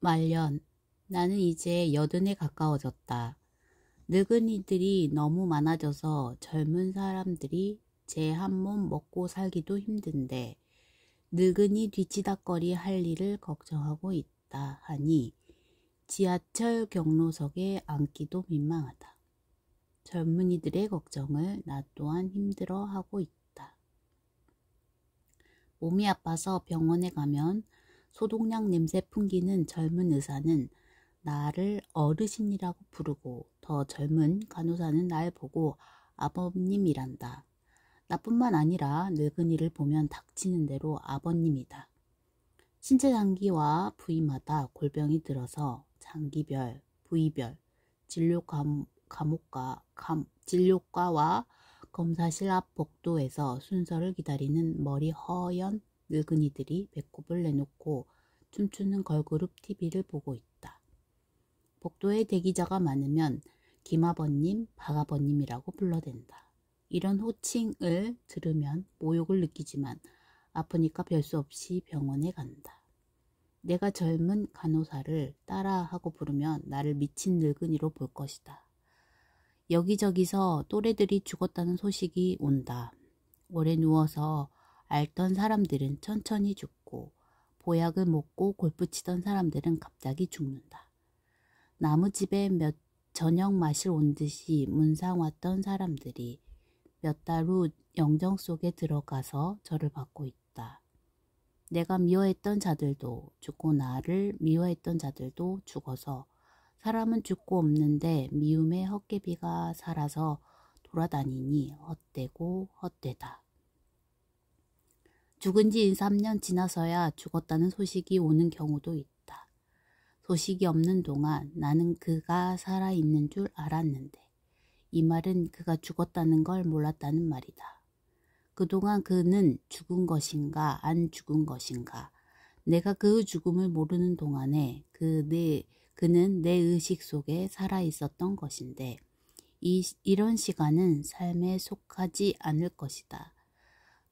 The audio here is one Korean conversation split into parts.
말년, 나는 이제 80에 가까워졌다. 늙은이들이 너무 많아져서 젊은 사람들이 제 한 몸 먹고 살기도 힘든데 늙은이 뒤치다꺼리 할 일을 걱정하고 있다 하니 지하철 경로석에 앉기도 민망하다. 젊은이들의 걱정을 나 또한 힘들어하고 있다. 몸이 아파서 병원에 가면 소독약 냄새 풍기는 젊은 의사는 나를 어르신이라고 부르고 더 젊은 간호사는 날 보고 아버님이란다. 나뿐만 아니라 늙은이를 보면 닥치는 대로 아버님이다. 신체 장기와 부위마다 골병이 들어서 장기별, 부위별, 진료과와 검사실 앞 복도에서 순서를 기다리는 머리 허연 늙은이들이 배꼽을 내놓고 춤추는 걸그룹 TV를 보고 있다. 복도에 대기자가 많으면 김아버님, 박아버님이라고 불러댄다. 이런 호칭을 들으면 모욕을 느끼지만 아프니까 별 수 없이 병원에 간다. 내가 젊은 간호사를 따라하고 부르면 나를 미친 늙은이로 볼 것이다. 여기저기서 또래들이 죽었다는 소식이 온다. 오래 누워서 앓던 사람들은 천천히 죽고 보약을 먹고 골프 치던 사람들은 갑자기 죽는다. 나무집에 저녁 마실 온 듯이 문상 왔던 사람들이 몇 달 후 영정 속에 들어가서 저를 받고 있다. 내가 미워했던 자들도 죽고 나를 미워했던 자들도 죽어서 사람은 죽고 없는데 미움의 헛개비가 살아서 돌아다니니 헛되고 헛되다. 죽은 지 2, 3년 지나서야 죽었다는 소식이 오는 경우도 있다. 소식이 없는 동안 나는 그가 살아있는 줄 알았는데 이 말은 그가 죽었다는 걸 몰랐다는 말이다. 그동안 그는 죽은 것인가 안 죽은 것인가 내가 그 죽음을 모르는 동안에 그는 내 의식 속에 살아있었던 것인데 이런 시간은 삶에 속하지 않을 것이다.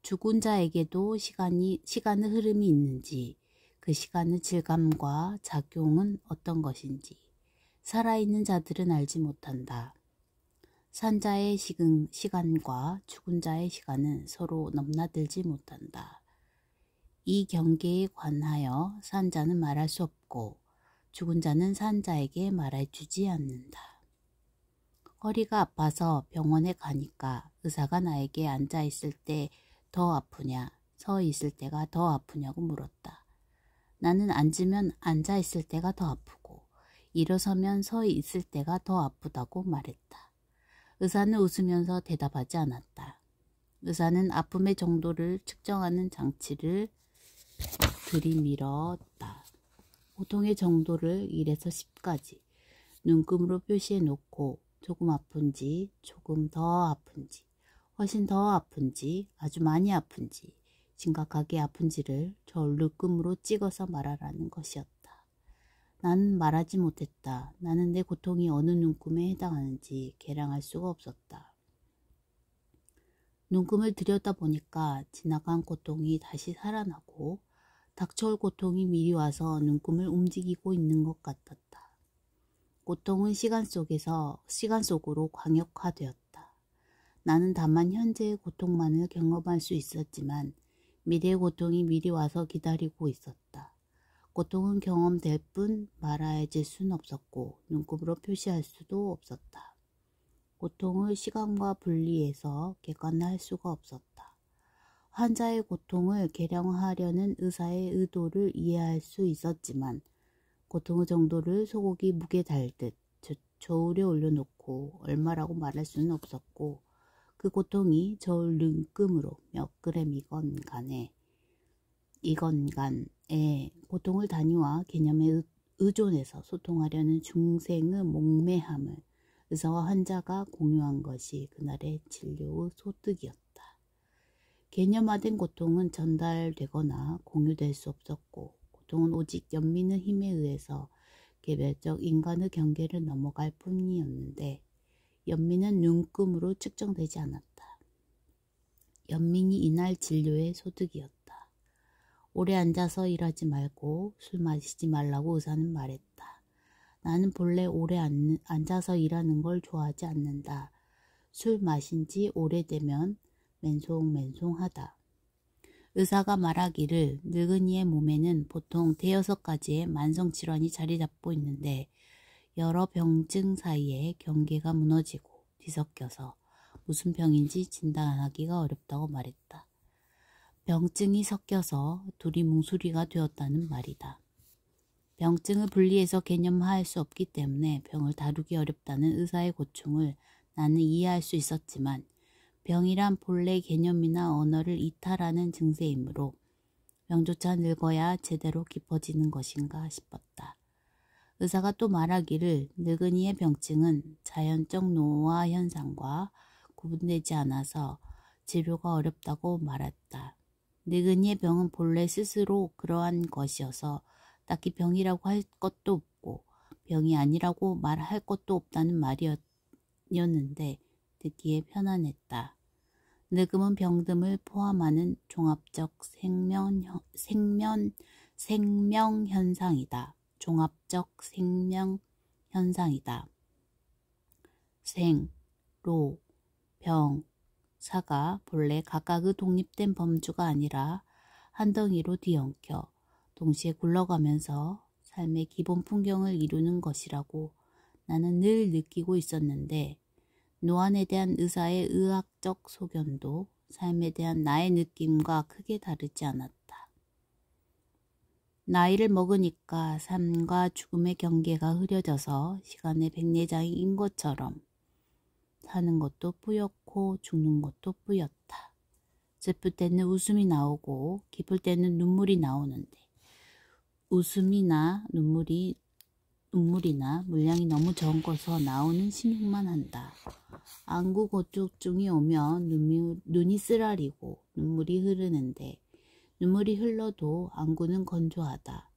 죽은 자에게도 시간의 흐름이 있는지 그 시간의 질감과 작용은 어떤 것인지 살아있는 자들은 알지 못한다. 산자의 시간과 죽은 자의 시간은 서로 넘나들지 못한다. 이 경계에 관하여 산자는 말할 수 없고 죽은 자는 산자에게 말해주지 않는다. 허리가 아파서 병원에 가니까 의사가 나에게 앉아있을 때 더 아프냐, 서 있을 때가 더 아프냐고 물었다. 나는 앉으면 앉아있을 때가 더 아프고 일어서면 서 있을 때가 더 아프다고 말했다. 의사는 웃으면서 대답하지 않았다. 의사는 아픔의 정도를 측정하는 장치를 들이밀었다. 고통의 정도를 1에서 10까지 눈금으로 표시해 놓고 조금 아픈지, 조금 더 아픈지, 훨씬 더 아픈지, 아주 많이 아픈지, 심각하게 아픈지를 저울 눈금으로 찍어서 말하라는 것이었다. 나는 말하지 못했다. 나는 내 고통이 어느 눈금에 해당하는지 계량할 수가 없었다. 눈금을 들여다보니까 지나간 고통이 다시 살아나고 닥쳐올 고통이 미리 와서 눈금을 움직이고 있는 것 같았다. 고통은 시간 속으로 광역화되었다. 나는 다만 현재의 고통만을 경험할 수 있었지만 미래의 고통이 미리 와서 기다리고 있었다. 고통은 경험될 뿐 말아질 수는 없었고 눈금으로 표시할 수도 없었다. 고통을 시간과 분리해서 객관화할 수가 없었다. 환자의 고통을 계량화하려는 의사의 의도를 이해할 수 있었지만 고통의 정도를 소고기 무게 달듯 저울에 올려놓고 얼마라고 말할 수는 없었고 그 고통이 저울 눈금으로 몇 그램이건 간에 고통을 단위와 개념에 의존해서 소통하려는 중생의 목매함을 의사와 환자가 공유한 것이 그날의 진료의 소득이었다. 개념화된 고통은 전달되거나 공유될 수 없었고 고통은 오직 연민의 힘에 의해서 개별적 인간의 경계를 넘어갈 뿐이었는데 연민은 눈금으로 측정되지 않았다. 연민이 이날 진료의 소득이었다. 오래 앉아서 일하지 말고 술 마시지 말라고 의사는 말했다. 나는 본래 오래 앉아서 일하는 걸 좋아하지 않는다. 술 마신 지 오래되면 맨송맨송하다. 의사가 말하기를 늙은이의 몸에는 보통 대여섯 가지의 만성질환이 자리 잡고 있는데 여러 병증 사이에 경계가 무너지고 뒤섞여서 무슨 병인지 진단하기가 어렵다고 말했다. 병증이 섞여서 둘이 뭉술이가 되었다는 말이다. 병증을 분리해서 개념화할 수 없기 때문에 병을 다루기 어렵다는 의사의 고충을 나는 이해할 수 있었지만 병이란 본래 개념이나 언어를 이탈하는 증세이므로 병조차 늙어야 제대로 깊어지는 것인가 싶었다. 의사가 또 말하기를 늙은이의 병증은 자연적 노화 현상과 구분되지 않아서 치료가 어렵다고 말했다. 늙은이의 병은 본래 스스로 그러한 것이어서 딱히 병이라고 할 것도 없고 병이 아니라고 말할 것도 없다는 말이었는데 듣기에 편안했다. 늙음은 병듦을 포함하는 종합적 생명현상이다. 종합적 생명현상이다. 생, 로, 병, 사가 본래 각각의 독립된 범주가 아니라 한 덩이로 뒤엉켜 동시에 굴러가면서 삶의 기본 풍경을 이루는 것이라고 나는 늘 느끼고 있었는데 노안에 대한 의사의 의학적 소견도 삶에 대한 나의 느낌과 크게 다르지 않았다. 나이를 먹으니까 삶과 죽음의 경계가 흐려져서 시간의 백내장인 것처럼 사는 것도 뿌옇고 죽는 것도 뿌옇다. 슬플 때는 웃음이 나오고 기쁠 때는 눈물이 나오는데 웃음이나 눈물이나 물량이 너무 적어서 나오는 신용만 한다. 안구 건조증이 오면 눈이 쓰라리고 눈물이 흐르는데 눈물이 흘러도 안구는 건조하다.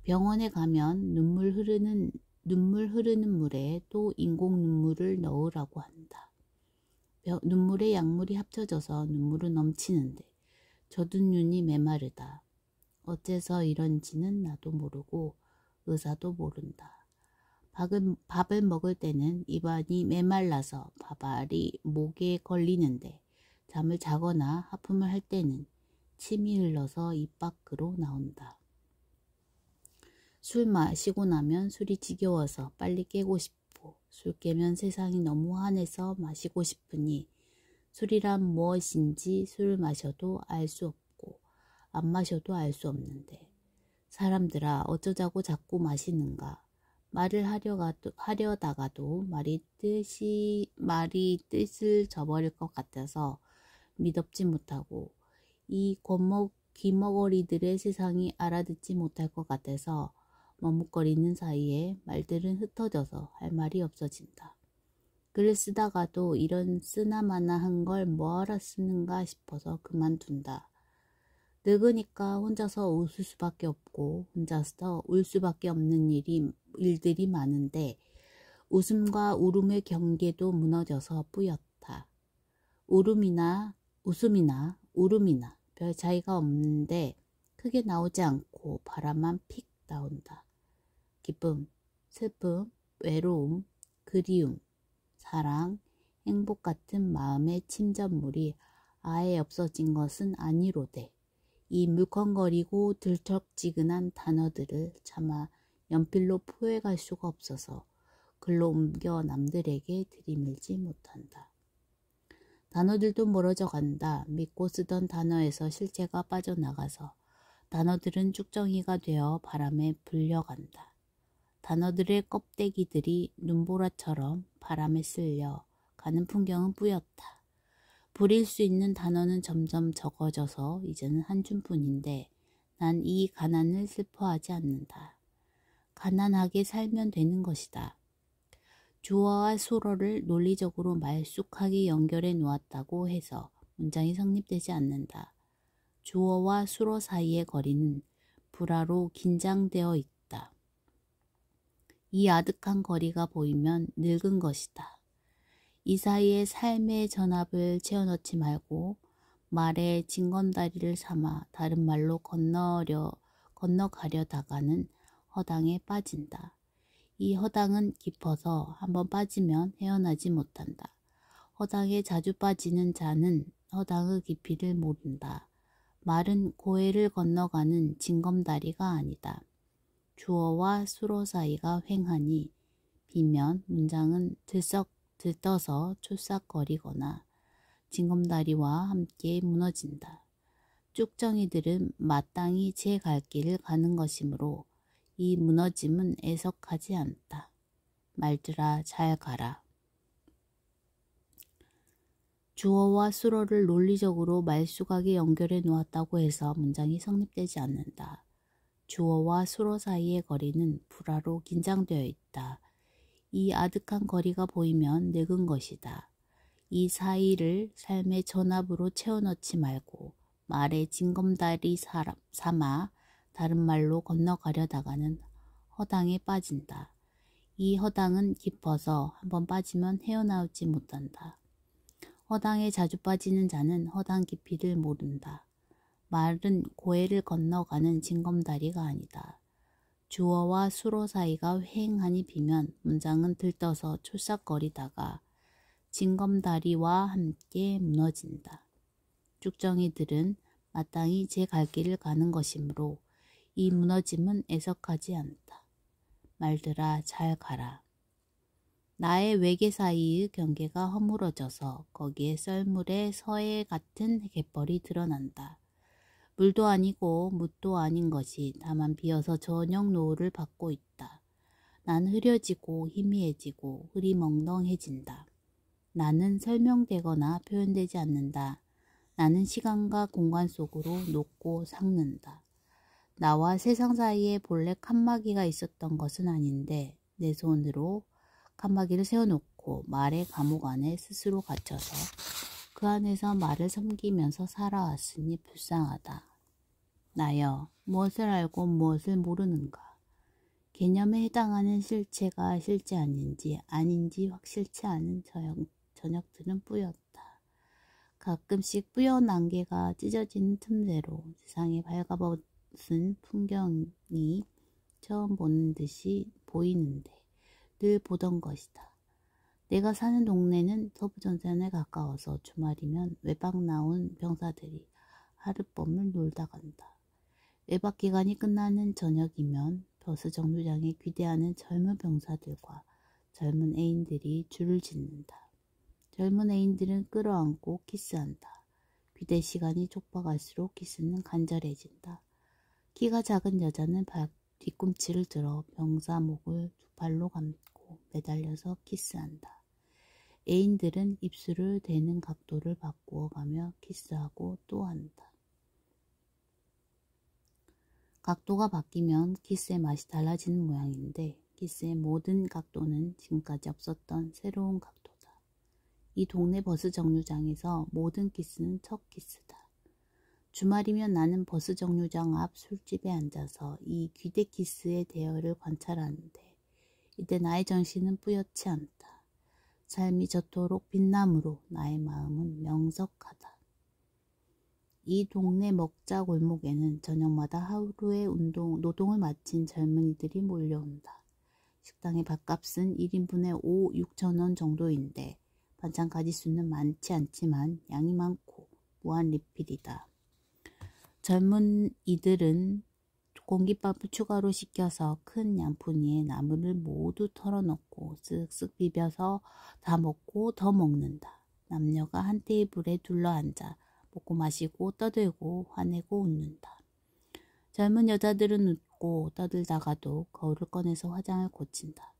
병원에 가면 눈물 흐르는 물에 또 인공 눈물을 넣으라고 한다. 눈물에 약물이 합쳐져서 눈물은 넘치는데 젖은 눈이 메마르다. 어째서 이런지는 나도 모르고 의사도 모른다. 밥을 먹을 때는 입안이 메말라서 밥알이 목에 걸리는데 잠을 자거나 하품을 할 때는 침이 흘러서 입 밖으로 나온다. 술 마시고 나면 술이 지겨워서 빨리 깨고 싶고 술 깨면 세상이 너무 환해서 마시고 싶으니 술이란 무엇인지 술을 마셔도 알 수 없고 안 마셔도 알 수 없는데 사람들아 어쩌자고 자꾸 마시는가. 말을 하려다가도 말이 뜻을 저버릴 것 같아서 미덥지 못하고 이 귀머거리들의 세상이 알아듣지 못할 것 같아서 머뭇거리는 사이에 말들은 흩어져서 할 말이 없어진다. 글을 쓰다가도 이런 쓰나마나한 걸 뭐하러 쓰는가 싶어서 그만둔다. 늙으니까 혼자서 웃을 수밖에 없고 혼자서 울 수밖에 없는 일들이 많은데 웃음과 울음의 경계도 무너져서 뿌옇다. 웃음이나 울음이나 별 차이가 없는데 크게 나오지 않고 바람만 픽 나온다. 기쁨, 슬픔, 외로움, 그리움, 사랑, 행복 같은 마음의 침전물이 아예 없어진 것은 아니로되 이 물컹거리고 들쩍지근한 단어들을 차마 연필로 포획할 수가 없어서 글로 옮겨 남들에게 들이밀지 못한다. 단어들도 멀어져 간다. 믿고 쓰던 단어에서 실체가 빠져나가서 단어들은 쭉정이가 되어 바람에 불려간다. 단어들의 껍데기들이 눈보라처럼 바람에 쓸려 가는 풍경은 뿌옇다. 부릴 수 있는 단어는 점점 적어져서 이제는 한 줌뿐인데 난 이 가난을 슬퍼하지 않는다. 가난하게 살면 되는 것이다. 주어와 수어를 논리적으로 말쑥하게 연결해 놓았다고 해서 문장이 성립되지 않는다. 주어와 수어 사이의 거리는 불화로 긴장되어 있다. 이 아득한 거리가 보이면 늙은 것이다. 이 사이에 삶의 전압을 채워넣지 말고 말에 징검다리를 삼아 다른 말로 건너가려다가는 허당에 빠진다. 이 허당은 깊어서 한번 빠지면 헤어나지 못한다. 허당에 자주 빠지는 자는 허당의 깊이를 모른다. 말은 고해를 건너가는 징검다리가 아니다. 주어와 수로 사이가 횡하니 비면 문장은 들떠서 촐싹거리거나 징검다리와 함께 무너진다. 쭉정이들은 마땅히 제 갈 길을 가는 것이므로 이 무너짐은 애석하지 않다. 말들아 잘 가라. 주어와 수로를 논리적으로 말수각에 연결해 놓았다고 해서 문장이 성립되지 않는다. 주어와 수로 사이의 거리는 불화로 긴장되어 있다. 이 아득한 거리가 보이면 늙은 것이다. 이 사이를 삶의 전압으로 채워넣지 말고 말에 징검다리 삼아 다른 말로 건너가려다가는 허당에 빠진다. 이 허당은 깊어서 한번 빠지면 헤어나오지 못한다. 허당에 자주 빠지는 자는 허당 깊이를 모른다. 말은 고해를 건너가는 징검다리가 아니다. 주어와 수로 사이가 휑하니 비면 문장은 들떠서 촐싹거리다가 징검다리와 함께 무너진다. 쭉정이들은 마땅히 제 갈 길을 가는 것이므로 이 무너짐은 애석하지 않다. 말들아 잘 가라. 나의 외계 사이의 경계가 허물어져서 거기에 썰물의 서해 같은 갯벌이 드러난다. 물도 아니고 묻도 아닌 것이 다만 비어서 저녁 노을을 받고 있다. 난 흐려지고 희미해지고 흐리멍덩해진다. 나는 설명되거나 표현되지 않는다. 나는 시간과 공간 속으로 녹고 삭는다. 나와 세상 사이에 본래 칸막이가 있었던 것은 아닌데 내 손으로 칸막이를 세워놓고 말의 감옥 안에 스스로 갇혀서 그 안에서 말을 섬기면서 살아왔으니 불쌍하다. 나여, 무엇을 알고 무엇을 모르는가? 개념에 해당하는 실체가 실체 아닌지 확실치 않은 저녁들은 뿌였다. 가끔씩 뿌연 안개가 찢어지는 틈새로 세상에 발가벗은 풍경이 처음 보는 듯이 보이는데 늘 보던 것이다. 내가 사는 동네는 서부전선에 가까워서 주말이면 외박 나온 병사들이 하룻밤을 놀다 간다. 외박 기간이 끝나는 저녁이면 버스 정류장에 귀대하는 젊은 병사들과 젊은 애인들이 줄을 짓는다. 젊은 애인들은 끌어안고 키스한다. 귀대 시간이 촉박할수록 키스는 간절해진다. 키가 작은 여자는 뒤꿈치를 들어 병사 목을 두 팔로 감고 매달려서 키스한다. 애인들은 입술을 대는 각도를 바꾸어가며 키스하고 또 한다. 각도가 바뀌면 키스의 맛이 달라지는 모양인데 키스의 모든 각도는 지금까지 없었던 새로운 각도다. 이 동네 버스 정류장에서 모든 키스는 첫 키스다. 주말이면 나는 버스 정류장 앞 술집에 앉아서 이 귀대 키스의 대열을 관찰하는데 이때 나의 정신은 뿌옇지 않다. 삶이 저토록 빛나므로 나의 마음은 명석하다. 이 동네 먹자 골목에는 저녁마다 하루의 노동을 마친 젊은이들이 몰려온다. 식당의 밥값은 1인분에 5, 6천 원 정도인데 반찬 가짓수는 많지 않지만 양이 많고 무한 리필이다. 젊은이들은 공깃밥을 추가로 시켜서 큰 양푼이에 나물을 모두 털어넣고 쓱쓱 비벼서 다 먹고 더 먹는다. 남녀가 한 테이블에 둘러앉아 먹고 마시고 떠들고 화내고 웃는다. 젊은 여자들은 웃고 떠들다가도 거울을 꺼내서 화장을 고친다.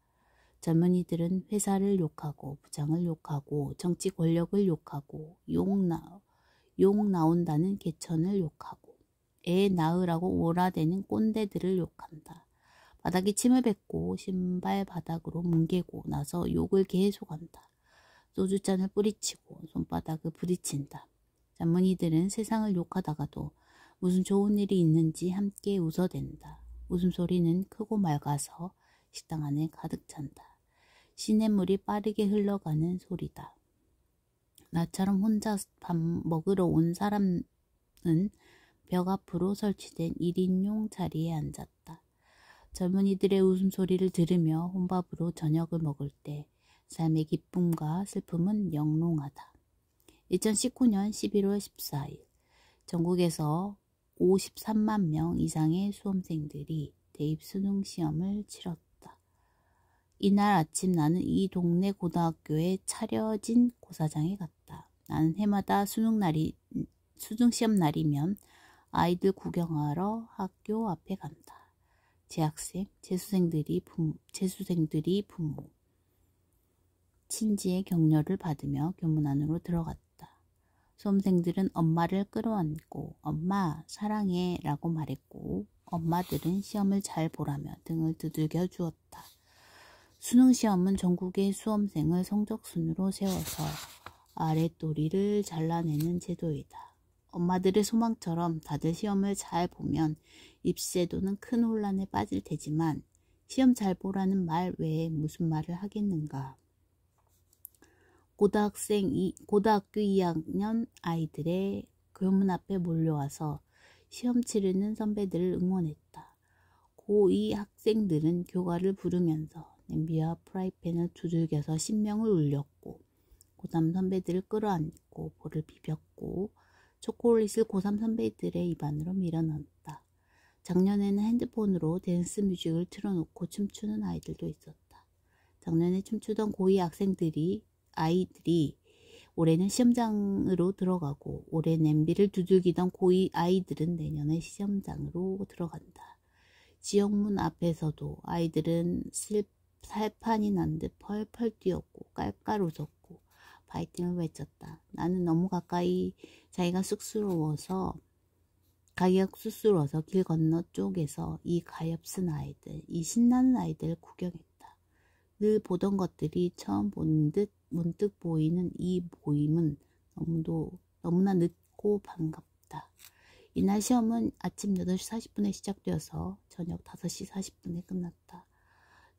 젊은이들은 회사를 욕하고 부장을 욕하고 정치 권력을 욕하고 욕 나온다는 개천을 욕하고 애 낳으라고 오라대는 꼰대들을 욕한다. 바닥에 침을 뱉고 신발 바닥으로 뭉개고 나서 욕을 계속한다. 소주잔을 뿌리치고 손바닥을 부딪힌다. 젊은이들은 세상을 욕하다가도 무슨 좋은 일이 있는지 함께 웃어댄다. 웃음소리는 크고 맑아서 식당 안에 가득 찬다. 시냇물이 빠르게 흘러가는 소리다. 나처럼 혼자 밥 먹으러 온 사람은 벽 앞으로 설치된 1인용 자리에 앉았다. 젊은이들의 웃음소리를 들으며 혼밥으로 저녁을 먹을 때 삶의 기쁨과 슬픔은 영롱하다. 2019년 11월 14일 전국에서 53만 명 이상의 수험생들이 대입 수능 시험을 치렀다. 이날 아침 나는 이 동네 고등학교에 차려진 고사장에 갔다. 나는 해마다 수능 시험 날이면 아이들 구경하러 학교 앞에 간다. 재학생, 재수생들이 부모, 친지의 격려를 받으며 교문 안으로 들어갔다. 수험생들은 엄마를 끌어안고 엄마 사랑해 라고 말했고 엄마들은 시험을 잘 보라며 등을 두들겨 주었다. 수능시험은 전국의 수험생을 성적순으로 세워서 아랫도리를 잘라내는 제도이다. 엄마들의 소망처럼 다들 시험을 잘 보면 입시제도는 큰 혼란에 빠질 테지만 시험 잘 보라는 말 외에 무슨 말을 하겠는가. 고등학교 2학년 아이들의 교문 앞에 몰려와서 시험 치르는 선배들을 응원했다. 고2 학생들은 교가를 부르면서 냄비와 프라이팬을 두들겨서 신명을 울렸고 고3 선배들을 끌어안고 볼을 비볐고 초콜릿을 고3 선배들의 입안으로 밀어넣었다. 작년에는 핸드폰으로 댄스 뮤직을 틀어놓고 춤추는 아이들도 있었다. 작년에 춤추던 고2 아이들이 올해는 시험장으로 들어가고 올해 냄비를 두들기던 고2 아이들은 내년에 시험장으로 들어간다. 지역문 앞에서도 아이들은 살판이 난 듯 펄펄 뛰었고 깔깔 웃었고 파이팅을 외쳤다. 나는 너무 가기가 쑥스러워서 길 건너 쪽에서 이 가엾은 아이들, 이 신나는 아이들을 구경했다. 늘 보던 것들이 처음 보는 듯 문득 보이는 이 모임은 너무나 늦고 반갑다. 이날 시험은 아침 8시 40분에 시작되어서 저녁 5시 40분에 끝났다.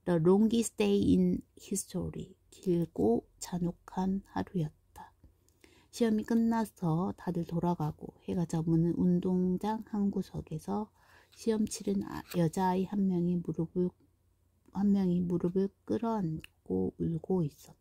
The longest day in history. 길고 잔혹한 하루였다. 시험이 끝나서 다들 돌아가고 해가 저무는 운동장 한 구석에서 시험 치른 여자아이 한 명이 무릎을 끌어안고 울고 있었다.